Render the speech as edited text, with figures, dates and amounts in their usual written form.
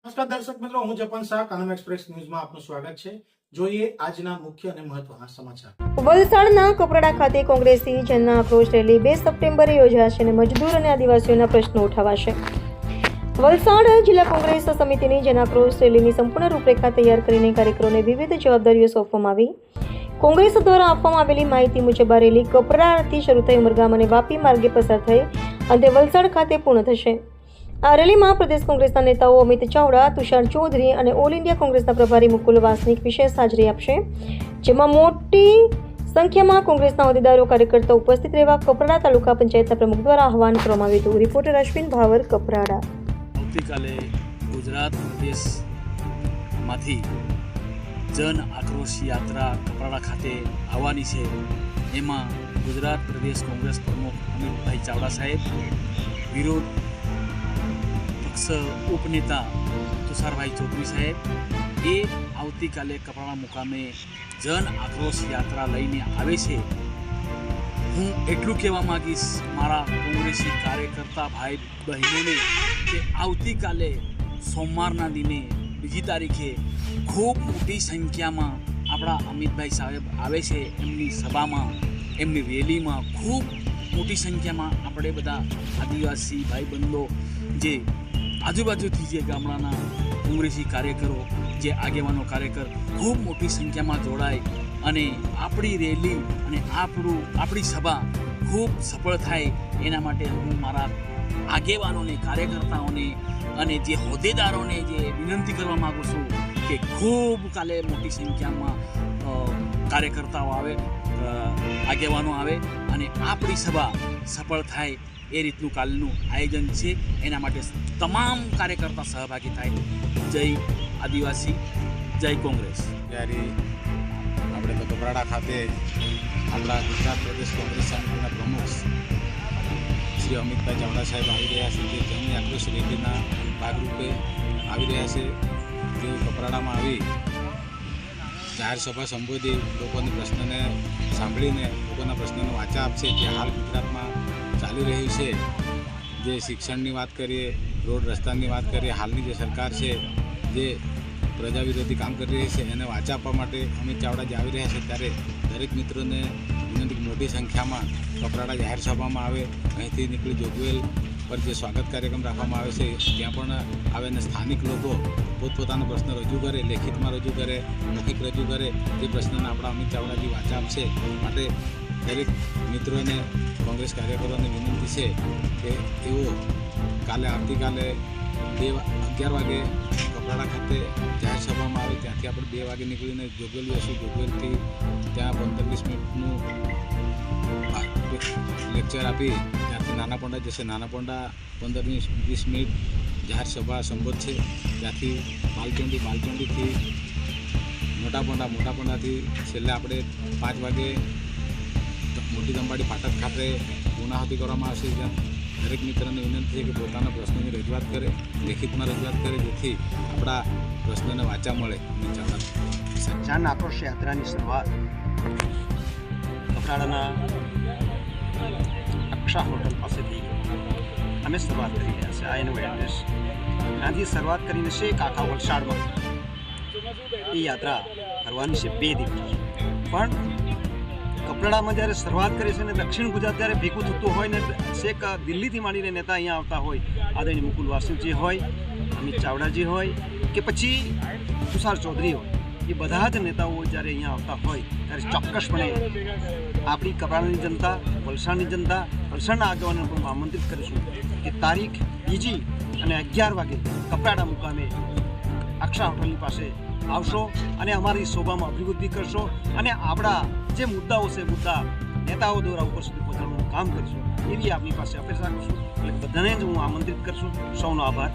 નમસ્કાર દર્શક મિત્રો, હું જપન શાહ, કાનમ એક્સપ્રેસ ન્યૂઝમાં આપનું સ્વાગત છે. જોઈએ આજના મુખ્ય અને મહત્વના સમાચાર. વલસાડના કપરાડા ખાતે કોંગ્રેસી જન આક્રોશ રેલી 2 સપ્ટેમ્બરે યોજાશે અને મજદૂર અને આદિવાસીઓના પ્રશ્નો ઉઠાવાશે. વલસાડ જિલ્લા કોંગ્રેસ સમિતિની જન આક્રોશ રેલીની સંપૂર્ણ રૂપરેખા તૈયાર કરીને કાર્યકરોને વિવિધ જવાબદારીઓ સોંપવામાં આવી. કોંગ્રેસ દ્વારા આપવામાં આવેલી માહિતી મુજબ આ રેલી કપરાડાથી શરૂ થઈ ઉમરગામ અને વાપી માર્ગે પસાર થઈ અંતે વલસાડ ખાતે પૂર્ણ થશે. આ રેલીમાં પ્રદેશ કોંગ્રેસના નેતાઓ અમિત ચાવડા, તુષાર ચૌધરી અને ઓલ ઇન્ડિયા કોંગ્રેસના પ્રભારી મુકુલ વાસનિક વિશેષ હાજરી આપશે, જેમાં મોટી સંખ્યામાં કોંગ્રેસના હોદ્દેદારો, કાર્યકર્તાઓ ઉપસ્થિત રહેવા કપરાડા તાલુકા પંચાયતના પ્રમુખ દ્વારા આહવાન કરવામાં આવ્યું હતું. Reporter Ashwin power, Kaprada. આવતીકાલે ગુજરાત પ્રદેશમાંથી જન આક્રોશ યાત્રા કપરાડા ખાતે આવવાની છે. એમાં ગુજરાત પ્રદેશ કોંગ્રેસ પ્રમુખ અમિતભાઈ ચાવડા સાહેબ, વિરોધ પક્ષ ઉપનેતા તુષારભાઈ ચૌધરી સાહેબ એ આવતીકાલે કપરાડા મુકામે જન આક્રોશ યાત્રા લઈને આવે છે. હું એટલું કહેવા માગીશ મારા કોંગ્રેસી કાર્યકર્તા ભાઈ બહેનોને કે આવતીકાલે સોમવારના દિને 2 તારીખે ખૂબ મોટી સંખ્યામાં આપણા અમિતભાઈ સાહેબ આવે છે. એમની સભામાં, એમની રેલીમાં ખૂબ મોટી સંખ્યામાં આપણે બધા આદિવાસી ભાઈબંધો, જે આજુબાજુથી જે ગામડાના કોંગ્રેસી કાર્યકરો, જે આગેવાનો કાર્યકર ખૂબ મોટી સંખ્યામાં જોડાય અને આપણી રેલી અને આપણી સભા ખૂબ સફળ થાય એના માટે હું મારા આગેવાનોને, કાર્યકર્તાઓને અને જે હોદ્દેદારોને જે વિનંતી કરવા માગું છું કે ખૂબ કાલે મોટી સંખ્યામાં કાર્યકર્તાઓ આવે, આગેવાનો આવે અને આપણી સભા સફળ થાય એ રીતનું કાલનું આયોજન છે. એના માટે તમામ કાર્યકર્તા સહભાગી થાય. જય આદિવાસી, જય કોંગ્રેસ. ત્યારે આપણે તો કપરાડા ખાતે આપણા ગુજરાત પ્રદેશ કોંગ્રેસ સમિતિના પ્રમુખ શ્રી અમિતભાઈ ચાવડા સાહેબ આવી રહ્યા છે. તે જન આક્રોશ રેલીના ભાગરૂપે આવી રહ્યા છે. તેઓ કપરાડામાં આવી જાહેર સભા સંબોધી લોકોના પ્રશ્નને સાંભળીને લોકોના પ્રશ્નોને વાચા આપશે. જે હાલ ગુજરાતમાં ચાલી રહ્યું છે, જે શિક્ષણની વાત કરીએ, રોડ રસ્તાની વાત કરીએ, હાલની જે સરકાર છે જે પ્રજા વિરોધી કામ કરી રહી છે એને વાચા આપવા માટે અમિત ચાવડા જે આવી રહ્યા છે. ત્યારે દરેક મિત્રોને વિનંતી મોટી સંખ્યામાં કપરાડા જાહેર સભામાં આવે. અહીંથી નીકળી જોગવેલ પર જે સ્વાગત કાર્યક્રમ રાખવામાં આવે છે ત્યાં પણ આવે અને સ્થાનિક લોકો પોતપોતાનો પ્રશ્ન રજૂ કરે, લેખિતમાં રજૂ કરે, મૌખિક રજૂ કરે. તે પ્રશ્નને આપણા અમિત ચાવડાજી વાચા આપશે. માટે દરેક મિત્રોને, કોંગ્રેસ કાર્યકરોને વિનંતી છે કે એઓ આવતીકાલે 11 વાગે કપરાડા ખાતે જાહેર સભામાં આવે. ત્યાંથી આપણે 2 વાગે નીકળીને જોગવેલ જઈશું. જોગવેલથી ત્યાં 15-20 મિનિટનું લેક્ચર આપી ત્યાંથી નાના પોંડા જશે. નાના પોંડા 15-20 મિનિટ જાહેર સભા સંબોધશે. ત્યાંથી માલચોંડીથી મોટા પોંડાથી છેલ્લે આપણે 5 વાગે મોટી દંબાડી ફાટક ખાતે પૂર્ણાહુતિ કરવામાં આવશે. જ્યાં દરેક મિત્રને વિનંતી છે કે પોતાના પ્રશ્નોની રજૂઆત કરે, લેખિતમાં રજૂઆત કરે, જેથી આપણા પ્રશ્નોને વાચા મળે. જન આક્રોશ યાત્રાની શરૂઆત કપરાડાના અક્ષા હોટલ પાસેથી અમે શરૂઆત કરી રહ્યા છે. આ એનું એડ્રેસ. ત્યાંથી શરૂઆત કરીને છેક આખા વલસાડમાં એ યાત્રા કરવાની છે 2 દિવસ. પણ કપરાડામાં જ્યારે શરૂઆત કરી છે ને દક્ષિણ ગુજરાત જ્યારે ભેગું થતું હોય ને છેક દિલ્હીથી માંડીને નેતા અહીંયા આવતા હોય, આદરણીય મુકુલ વાસનિકજી હોય, અમિત ચાવડાજી હોય કે પછી તુષાર ચૌધરી હોય, એ બધા જ નેતાઓ જ્યારે અહીંયા આવતા હોય ત્યારે ચોક્કસપણે આપણી કપરાડાની જનતા, વલસાડની જનતા, વલસાડના આગેવાનોને પણ આમંત્રિત કરીશું કે તારીખ 2 અને 11 વાગે કપરાડા મુકામે અક્ષા હોટલની પાસે આવશો અને અમારી શોભામાં અભિવૃદ્ધિ કરશો અને આપણા જે મુદ્દાઓ છે મુદ્દા નેતાઓ દ્વારા ઉપર સુધી પહોંચાડવાનું કામ કરીશું એવી આપની પાસે અપેક્ષા કરીશું. એટલે બધાને જ હું આમંત્રિત કરશું. સૌનો આભાર.